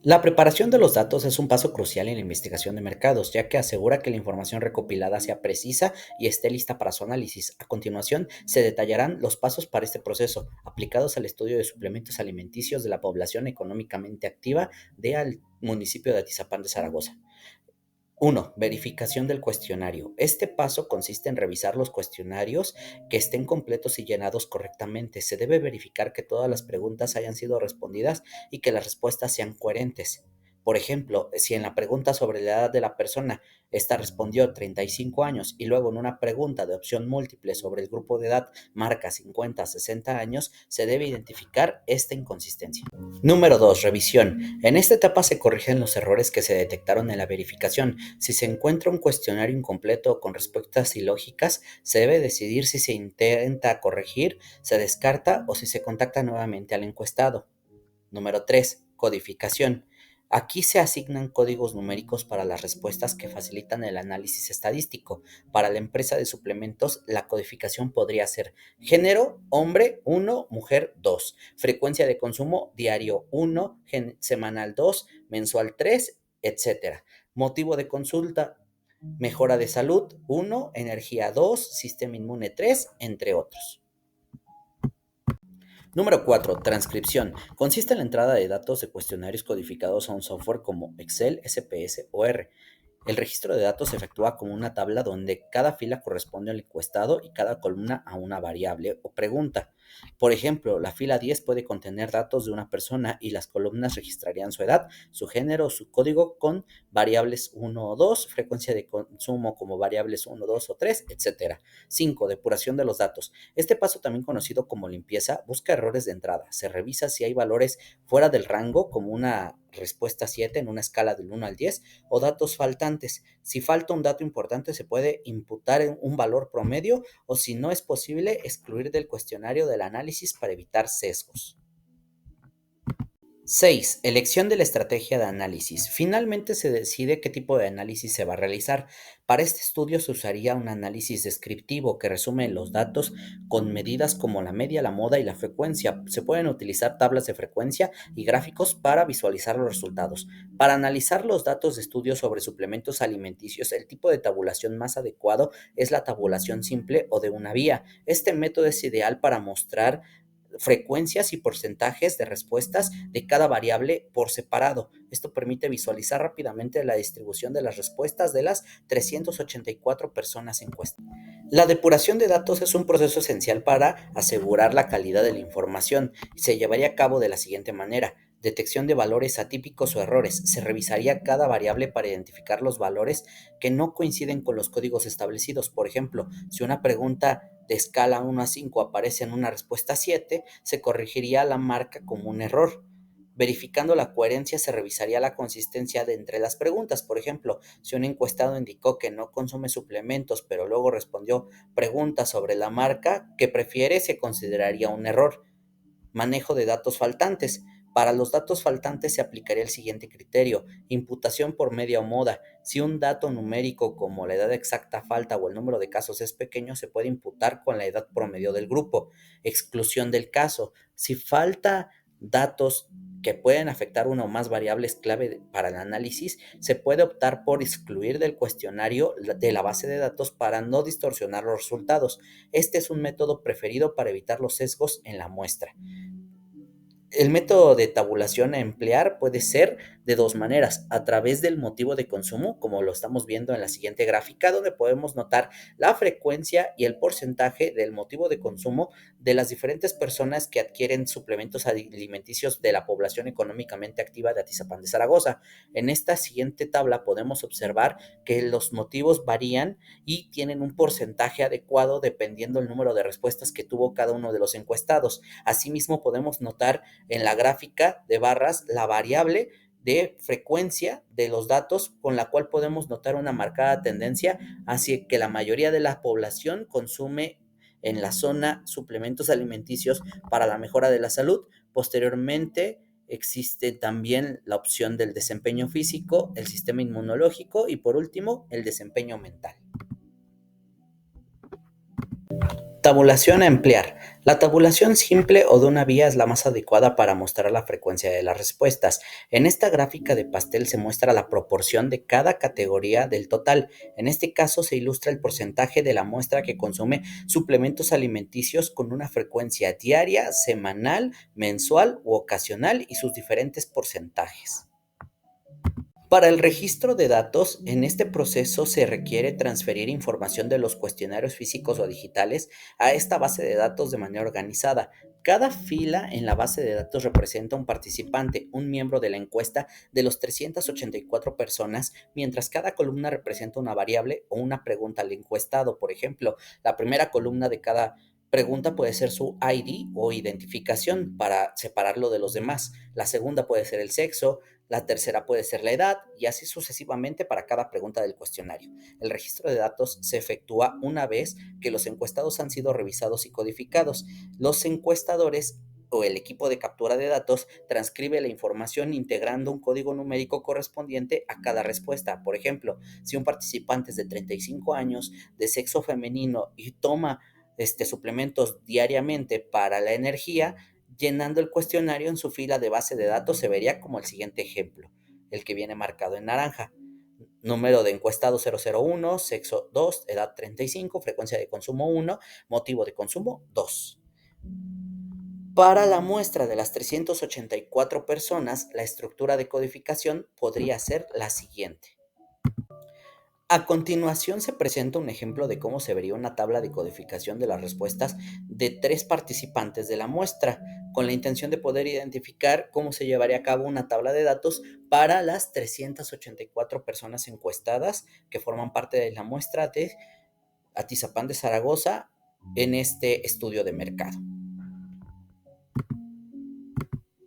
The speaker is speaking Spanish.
La preparación de los datos es un paso crucial en la investigación de mercados, ya que asegura que la información recopilada sea precisa y esté lista para su análisis. A continuación, se detallarán los pasos para este proceso, aplicados al estudio de suplementos alimenticios de la población económicamente activa del municipio de Atizapán de Zaragoza. 1. Verificación del cuestionario. Este paso consiste en revisar los cuestionarios que estén completos y llenados correctamente. Se debe verificar que todas las preguntas hayan sido respondidas y que las respuestas sean coherentes. Por ejemplo, si en la pregunta sobre la edad de la persona, esta respondió 35 años y luego en una pregunta de opción múltiple sobre el grupo de edad marca 50 a 60 años, se debe identificar esta inconsistencia. Número 2. Revisión. En esta etapa se corrigen los errores que se detectaron en la verificación. Si se encuentra un cuestionario incompleto o con respuestas ilógicas, se debe decidir si se intenta corregir, se descarta o si se contacta nuevamente al encuestado. Número 3. Codificación. Aquí se asignan códigos numéricos para las respuestas que facilitan el análisis estadístico. Para la empresa de suplementos, la codificación podría ser género, hombre 1, mujer 2, frecuencia de consumo diario 1, semanal 2, mensual 3, etcétera. Motivo de consulta, mejora de salud 1, energía 2, sistema inmune 3, entre otros. Número 4. Transcripción. Consiste en la entrada de datos de cuestionarios codificados a un software como Excel, SPS o R. El registro de datos se efectúa como una tabla donde cada fila corresponde al encuestado y cada columna a una variable o pregunta. Por ejemplo, la fila 10 puede contener datos de una persona y las columnas registrarían su edad, su género o su código con variables 1 o 2, frecuencia de consumo como variables 1, 2 o 3, etc. 5. Depuración de los datos. Este paso, también conocido como limpieza, busca errores de entrada. Se revisa si hay valores fuera del rango, como una respuesta 7 en una escala del 1 al 10, o datos faltantes. Si falta un dato importante, se puede imputar un valor promedio o, si no es posible, excluir del cuestionario del análisis para evitar sesgos. 6. Elección de la estrategia de análisis. Finalmente se decide qué tipo de análisis se va a realizar. Para este estudio se usaría un análisis descriptivo que resume los datos con medidas como la media, la moda y la frecuencia. Se pueden utilizar tablas de frecuencia y gráficos para visualizar los resultados. Para analizar los datos de estudios sobre suplementos alimenticios, el tipo de tabulación más adecuado es la tabulación simple o de una vía. Este método es ideal para mostrar frecuencias y porcentajes de respuestas de cada variable por separado. Esto permite visualizar rápidamente la distribución de las respuestas de las 384 personas encuestadas. La depuración de datos es un proceso esencial para asegurar la calidad de la información. Se llevaría a cabo de la siguiente manera: detección de valores atípicos o errores. Se revisaría cada variable para identificar los valores que no coinciden con los códigos establecidos. Por ejemplo, si una pregunta de escala 1 a 5 aparece en una respuesta 7, se corregiría la marca como un error. Verificando la coherencia, se revisaría la consistencia de entre las preguntas. Por ejemplo, si un encuestado indicó que no consume suplementos, pero luego respondió preguntas sobre la marca que prefiere, se consideraría un error. Manejo de datos faltantes. Para los datos faltantes se aplicaría el siguiente criterio: imputación por media o moda. Si un dato numérico como la edad exacta falta o el número de casos es pequeño, se puede imputar con la edad promedio del grupo. Exclusión del caso. Si falta datos que pueden afectar una o más variables clave para el análisis, se puede optar por excluir del cuestionario de la base de datos para no distorsionar los resultados. Este es un método preferido para evitar los sesgos en la muestra. El método de tabulación a emplear puede ser de dos maneras: a través del motivo de consumo, como lo estamos viendo en la siguiente gráfica, donde podemos notar la frecuencia y el porcentaje del motivo de consumo de las diferentes personas que adquieren suplementos alimenticios de la población económicamente activa de Atizapán de Zaragoza. En esta siguiente tabla podemos observar que los motivos varían y tienen un porcentaje adecuado dependiendo el número de respuestas que tuvo cada uno de los encuestados. Asimismo, podemos notar en la gráfica de barras la variable de frecuencia de los datos, con la cual podemos notar una marcada tendencia hacia que la mayoría de la población consume en la zona suplementos alimenticios para la mejora de la salud. Posteriormente existe también la opción del desempeño físico, el sistema inmunológico y, por último, el desempeño mental. Tabulación a emplear. La tabulación simple o de una vía es la más adecuada para mostrar la frecuencia de las respuestas. En esta gráfica de pastel se muestra la proporción de cada categoría del total. En este caso se ilustra el porcentaje de la muestra que consume suplementos alimenticios con una frecuencia diaria, semanal, mensual u ocasional y sus diferentes porcentajes. Para el registro de datos, en este proceso se requiere transferir información de los cuestionarios físicos o digitales a esta base de datos de manera organizada. Cada fila en la base de datos representa un participante, un miembro de la encuesta de los 384 personas, mientras cada columna representa una variable o una pregunta al encuestado. Por ejemplo, la primera columna de cada pregunta puede ser su ID o identificación para separarlo de los demás. La segunda puede ser el sexo, la tercera puede ser la edad y así sucesivamente para cada pregunta del cuestionario. El registro de datos se efectúa una vez que los encuestados han sido revisados y codificados. Los encuestadores o el equipo de captura de datos transcribe la información integrando un código numérico correspondiente a cada respuesta. Por ejemplo, si un participante es de 35 años, de sexo femenino y toma suplementos diariamente para la energía, llenando el cuestionario en su fila de base de datos se vería como el siguiente ejemplo, el que viene marcado en naranja. Número de encuestado 001, sexo 2, edad 35, frecuencia de consumo 1, motivo de consumo 2. Para la muestra de las 384 personas, la estructura de codificación podría ser la siguiente. A continuación se presenta un ejemplo de cómo se vería una tabla de codificación de las respuestas de 3 participantes de la muestra, con la intención de poder identificar cómo se llevaría a cabo una tabla de datos para las 384 personas encuestadas que forman parte de la muestra de Atizapán de Zaragoza en este estudio de mercado.